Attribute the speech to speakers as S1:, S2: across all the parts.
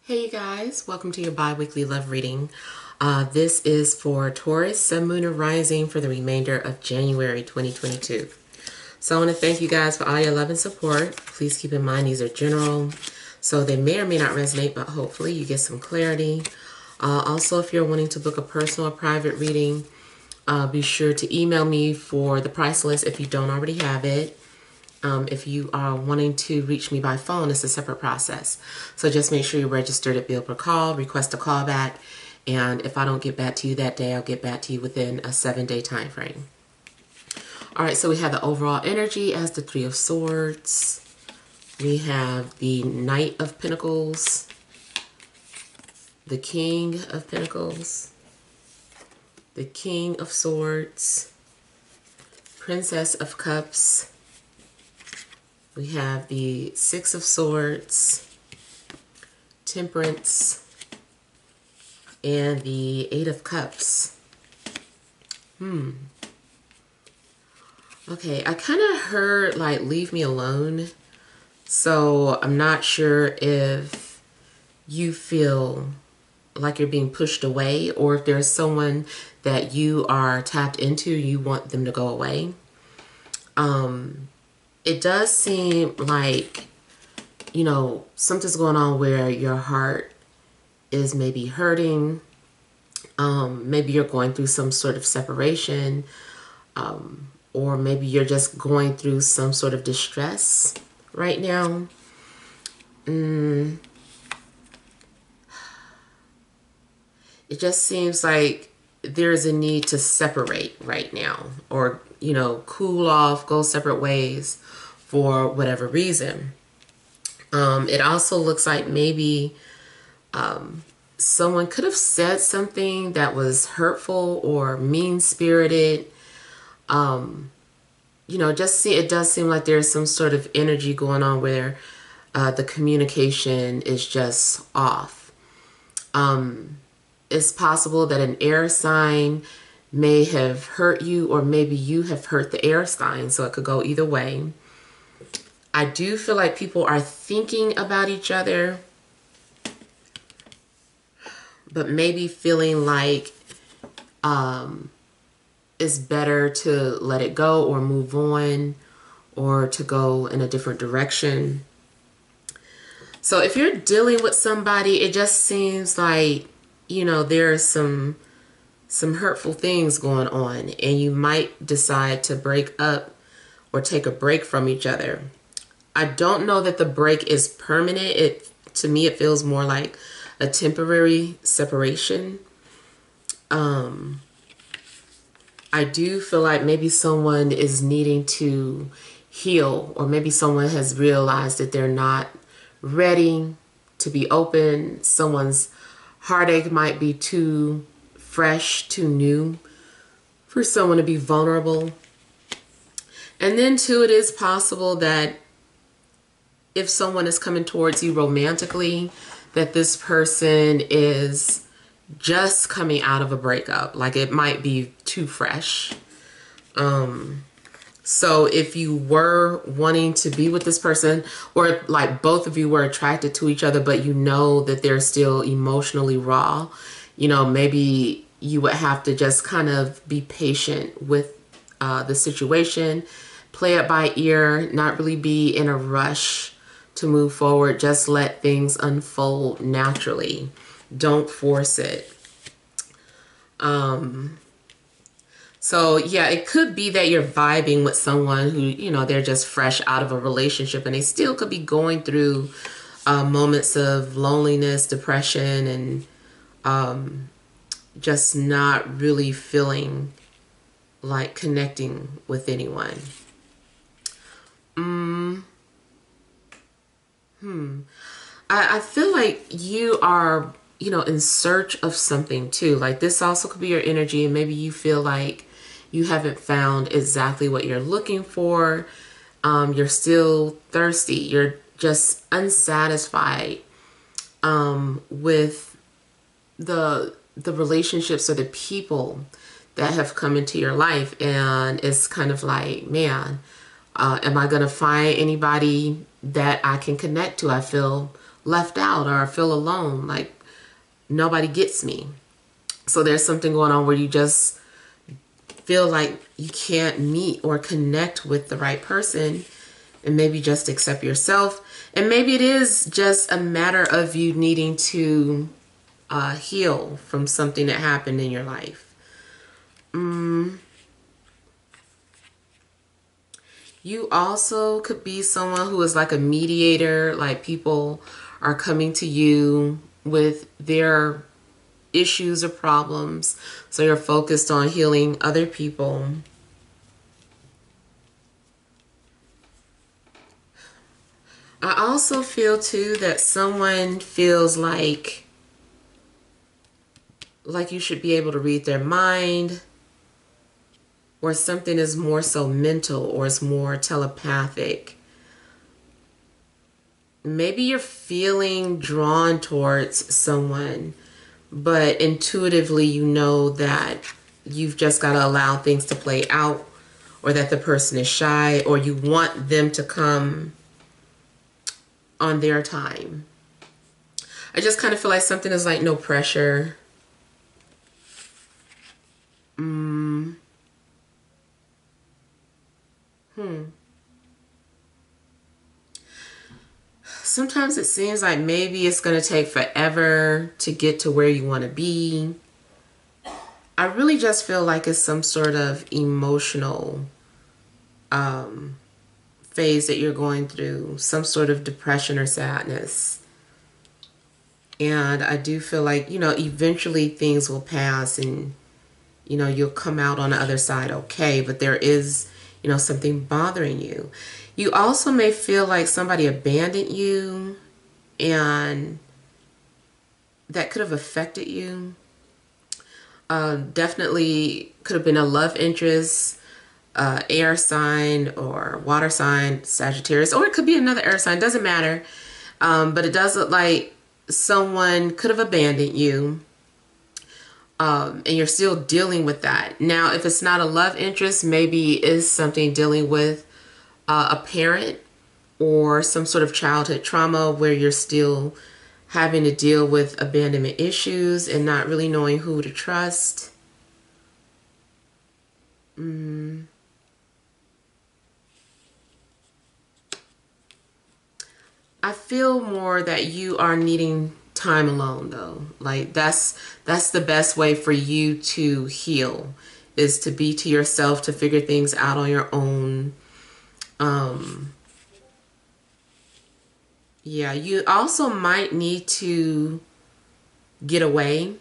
S1: Hey you guys, welcome to your bi-weekly love reading. This is for Taurus, Sun, Moon, and Rising for the remainder of January 2022. So I want to thank you guys for all your love and support. Please keep in mind these are general, so they may or may not resonate, but hopefully you get some clarity. Also, if you're wanting to book a personal or private reading, be sure to email me for the price list if you don't already have it. If you are wanting to reach me by phone, it's a separate process. So just make sure you're registered at bill per call, request a callback, and if I don't get back to you that day, I'll get back to you within a 7-day time frame. All right, so we have the overall energy as the Three of Swords. We have the Knight of Pentacles, the King of Pentacles, the King of Swords, Princess of Cups. We have the Six of Swords, Temperance, and the Eight of Cups. Okay, I kind of heard like leave me alone. So I'm not sure if you feel like you're being pushed away or if there's someone that you are tapped into, you want them to go away. It does seem like, you know, something's going on where your heart is maybe hurting. Maybe you're going through some sort of separation, or maybe you're just going through some sort of distress right now. It just seems like there's a need to separate right now, or, you know, cool off, go separate ways for whatever reason. It also looks like maybe someone could have said something that was hurtful or mean-spirited. You know, it does seem like there's some sort of energy going on where the communication is just off. It's possible that an air sign may have hurt you, or maybe you have hurt the air sign, so it could go either way. I do feel like people are thinking about each other, but maybe feeling like it's better to let it go or move on, or to go in a different direction. So if you're dealing with somebody, it just seems like, you know, there are some hurtful things going on, and you might decide to break up or take a break from each other. I don't know that the break is permanent. To me, it feels more like a temporary separation. I do feel like maybe someone is needing to heal, or maybe someone has realized that they're not ready to be open. Someone's heartache might be too fresh, too new for someone to be vulnerable. And then too, it is possible that if someone is coming towards you romantically, that this person is just coming out of a breakup. Like, it might be too fresh. So if you were wanting to be with this person, or like both of you were attracted to each other, but you know that they're still emotionally raw, you know, maybe you would have to just kind of be patient with the situation, play it by ear, not really be in a rush to move forward. Just let things unfold naturally. Don't force it. So yeah, it could be that you're vibing with someone who, you know, they're just fresh out of a relationship, and they still could be going through moments of loneliness, depression, and just not really feeling like connecting with anyone. I feel like you are, you know, in search of something too. Like, this also could be your energy, and maybe you feel like you haven't found exactly what you're looking for. You're still thirsty. You're just unsatisfied with the relationships or the people that have come into your life, and it's kind of like, man, am I gonna find anybody that I can connect to? I feel left out or feel alone, like nobody gets me. So there's something going on where you just feel like you can't meet or connect with the right person, and maybe just accept yourself. And maybe it is just a matter of you needing to heal from something that happened in your life. You also could be someone who is like a mediator, like people are coming to you with their issues or problems, so you're focused on healing other people. I also feel too that someone feels like you should be able to read their mind, or something is more so mental or is more telepathic. Maybe you're feeling drawn towards someone, but intuitively you know that you've just got to allow things to play out, or that the person is shy, or you want them to come on their time. I just kind of feel like something is like no pressure. Sometimes it seems like maybe it's going to take forever to get to where you want to be. I really just feel like it's some sort of emotional phase that you're going through, some sort of depression or sadness. And I do feel like, you know, eventually things will pass and, you know, you'll come out on the other side okay, but there is, you know, something bothering you. You also may feel like somebody abandoned you, and that could have affected you. Definitely could have been a love interest, air sign or water sign, Sagittarius, or it could be another air sign, doesn't matter. But it does look like someone could have abandoned you, and you're still dealing with that. Now, if it's not a love interest, maybe it's something dealing with a parent or some sort of childhood trauma where you're still having to deal with abandonment issues and not really knowing who to trust. I feel more that you are needing time alone, though. Like that's the best way for you to heal, is to be to yourself, to figure things out on your own. Yeah, you also might need to get away,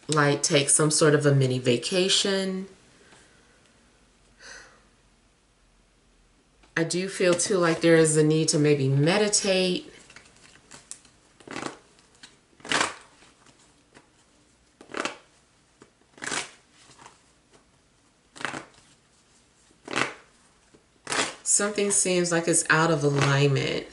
S1: like take some sort of a mini vacation. I do feel too like there is a need to maybe meditate. Something seems like it's out of alignment.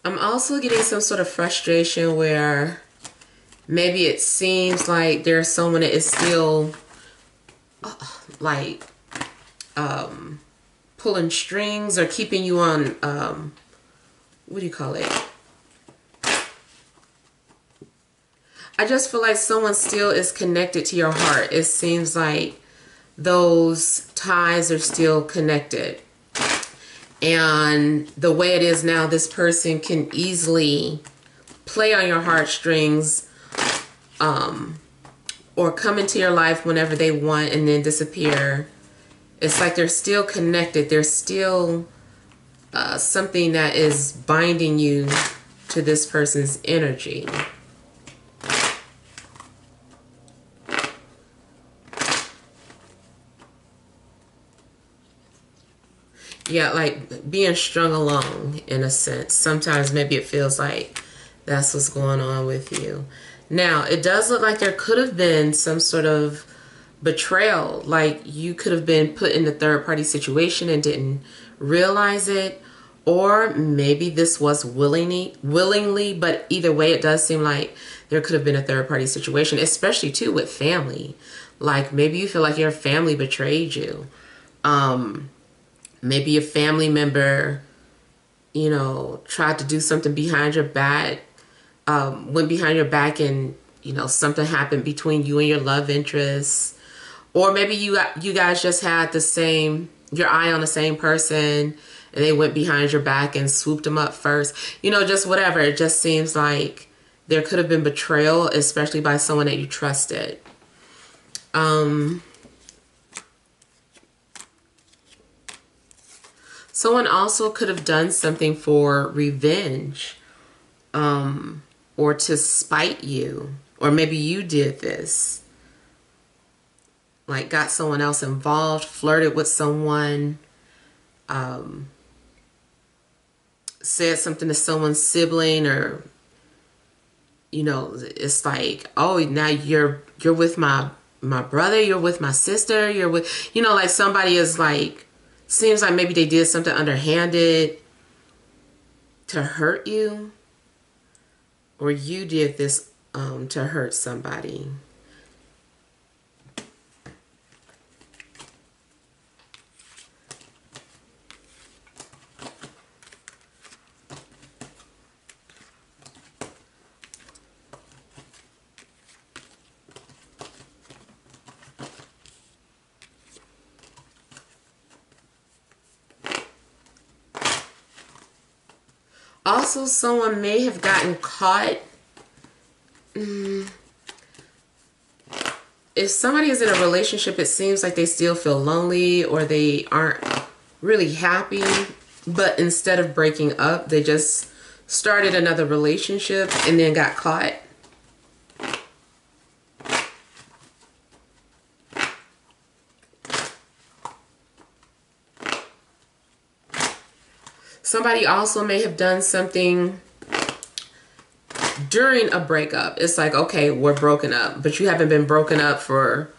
S1: I'm also getting some sort of frustration where maybe it seems like there's someone that is still like pulling strings or keeping you on, what do you call it? I just feel like someone still is connected to your heart. It seems like those ties are still connected. And the way it is now, this person can easily play on your heartstrings, or come into your life whenever they want and then disappear. It's like they're still connected. There's still something that is binding you to this person's energy. Yeah, like being strung along in a sense. Sometimes maybe it feels like that's what's going on with you. Now, it does look like there could have been some sort of betrayal. Like you could have been put in a third-party situation and didn't realize it. Or maybe this was willingly, but either way, it does seem like there could have been a third-party situation, especially too with family. Like maybe you feel like your family betrayed you. Maybe a family member, you know, tried to do something behind your back, went behind your back and, you know, something happened between you and your love interest. Or maybe you guys just had your eye on the same person and they went behind your back and swooped them up first. You know, just whatever. It just seems like there could have been betrayal, especially by someone that you trusted. Someone also could have done something for revenge, or to spite you. Or maybe you did this. Like got someone else involved, flirted with someone, said something to someone's sibling, or, you know, it's like, oh, now you're with my brother, you're with my sister, you're with, you know, like somebody is like, seems like maybe they did something underhanded to hurt you, or you did this to hurt somebody. Also, someone may have gotten caught. If somebody is in a relationship, it seems like they still feel lonely or they aren't really happy. But instead of breaking up, they just started another relationship and then got caught. Somebody also may have done something during a breakup. It's like, okay, we're broken up, but you haven't been broken up for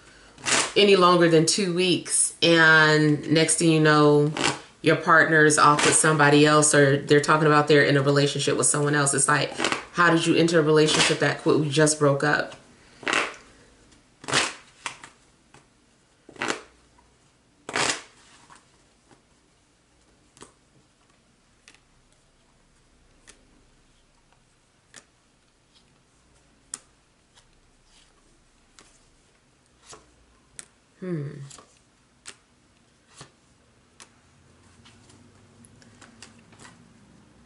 S1: any longer than 2 weeks. And next thing you know, your partner is off with somebody else, or they're talking about they're in a relationship with someone else. It's like, how did you enter a relationship that quick? We just broke up.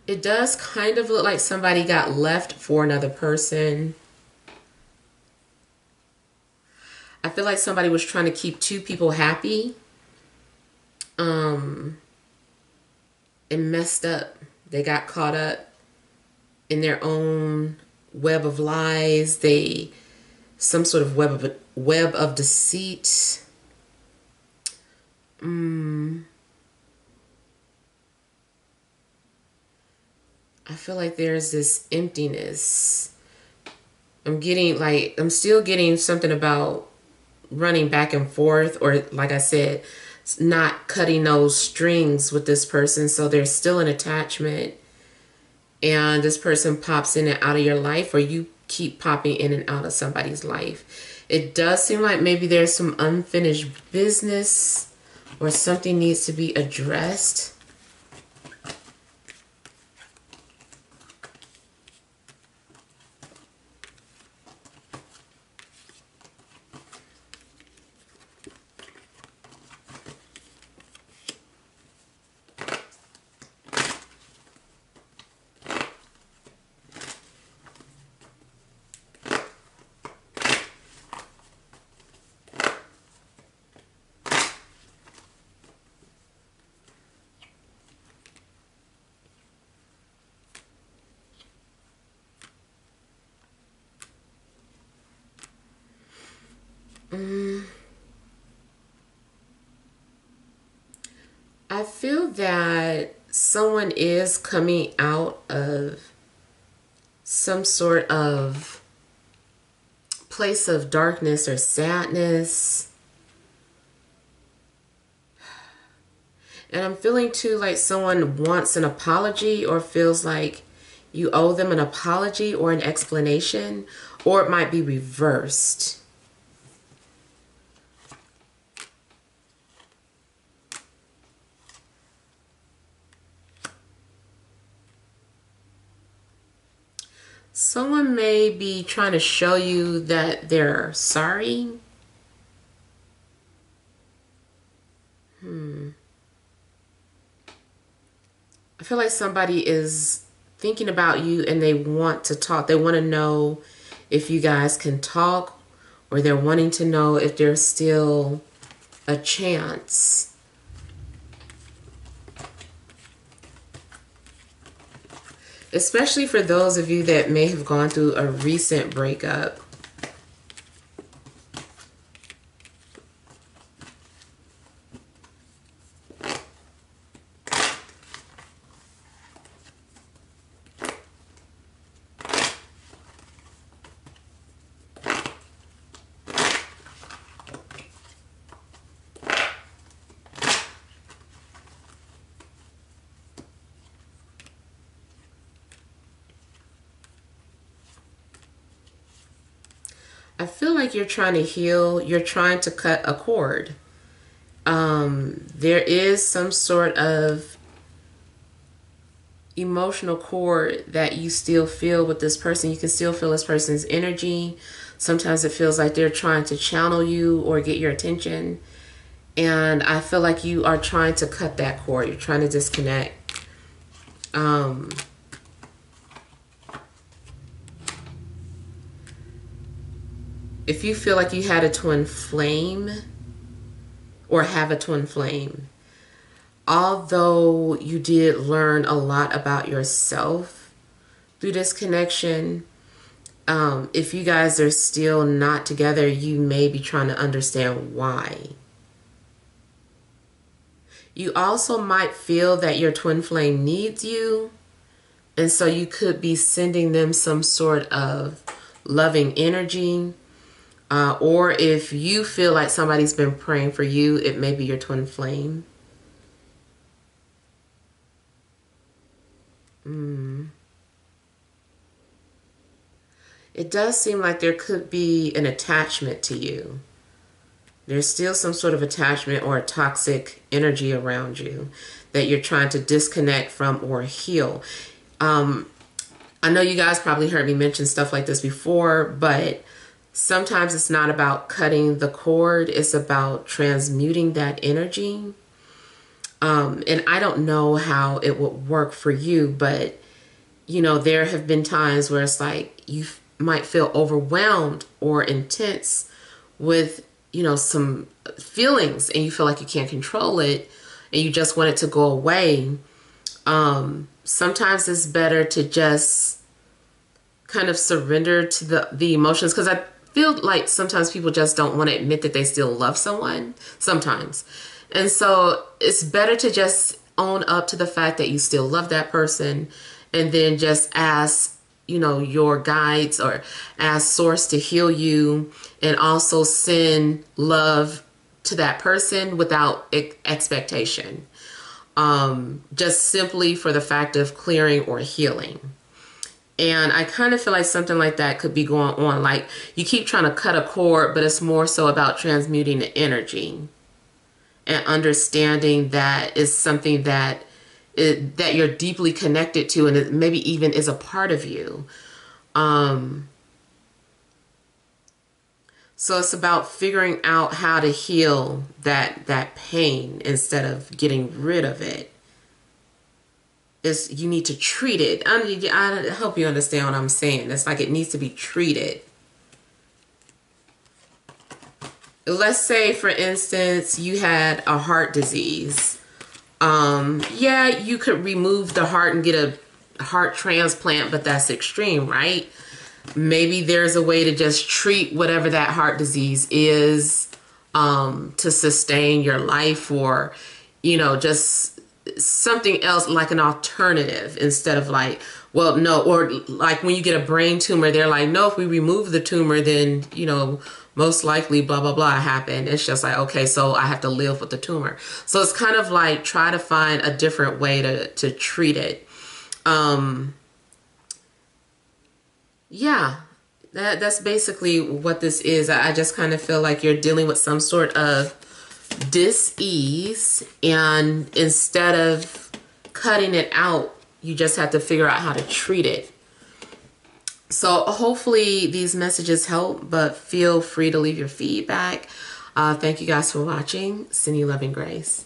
S1: It does kind of look like somebody got left for another person. I feel like somebody was trying to keep two people happy. And messed up. They got caught up in their own web of lies. Some sort of web of deceit. I feel like there's this emptiness. I'm still getting something about running back and forth, or like I said, not cutting those strings with this person. So there's still an attachment, and this person pops in and out of your life, or you keep popping in and out of somebody's life. It does seem like maybe there's some unfinished business or something needs to be addressed. I feel that someone is coming out of some sort of place of darkness or sadness. And I'm feeling too like someone wants an apology, or feels like you owe them an apology or an explanation, or it might be reversed. Someone may be trying to show you that they're sorry. I feel like somebody is thinking about you and they want to talk. They want to know if you guys can talk, or they're wanting to know if there's still a chance. Especially for those of you that may have gone through a recent breakup. I feel like you're trying to heal. You're trying to cut a cord. There is some sort of emotional cord that you still feel with this person. You can still feel this person's energy. Sometimes it feels like they're trying to channel you or get your attention. And I feel like you are trying to cut that cord. You're trying to disconnect. If you feel like you had a twin flame or have a twin flame, although you did learn a lot about yourself through this connection, if you guys are still not together, you may be trying to understand why. You also might feel that your twin flame needs you, and so you could be sending them some sort of loving energy. Or if you feel like somebody's been praying for you, it may be your twin flame. It does seem like there could be an attachment to you. There's still some sort of attachment or a toxic energy around you that you're trying to disconnect from or heal. I know you guys probably heard me mention stuff like this before, but sometimes it's not about cutting the cord. It's about transmuting that energy. And I don't know how it would work for you, but, you know, there have been times where it's like you might feel overwhelmed or intense with, you know, some feelings, and you feel like you can't control it and you just want it to go away. Sometimes it's better to just kind of surrender to the emotions, because I feel like sometimes people just don't want to admit that they still love someone sometimes. And so it's better to just own up to the fact that you still love that person, and then just ask, you know, your guides or ask source to heal you, and also send love to that person without expectation. Just simply for the fact of clearing or healing. And I kind of feel like something like that could be going on. Like you keep trying to cut a cord, but it's more so about transmuting the energy and understanding that it's something that that you're deeply connected to, and it maybe even is a part of you. So it's about figuring out how to heal that pain instead of getting rid of it. You need to treat it. I hope you understand what I'm saying. It's like it needs to be treated. Let's say, for instance, you had a heart disease. Yeah, you could remove the heart and get a heart transplant, but that's extreme, right? Maybe there's a way to just treat whatever that heart disease is, to sustain your life, or, you know, just something else, like an alternative, instead of like, well, no, or like when you get a brain tumor, they're like, no, if we remove the tumor, then, you know, most likely blah, blah, blah happened. It's just like, okay, so I have to live with the tumor. So it's kind of like try to find a different way to treat it. Yeah, that's basically what this is. I just kind of feel like you're dealing with some sort of dis-ease, and instead of cutting it out, you just have to figure out how to treat it. So hopefully these messages help, but feel free to leave your feedback. Thank you guys for watching. Send you love and grace.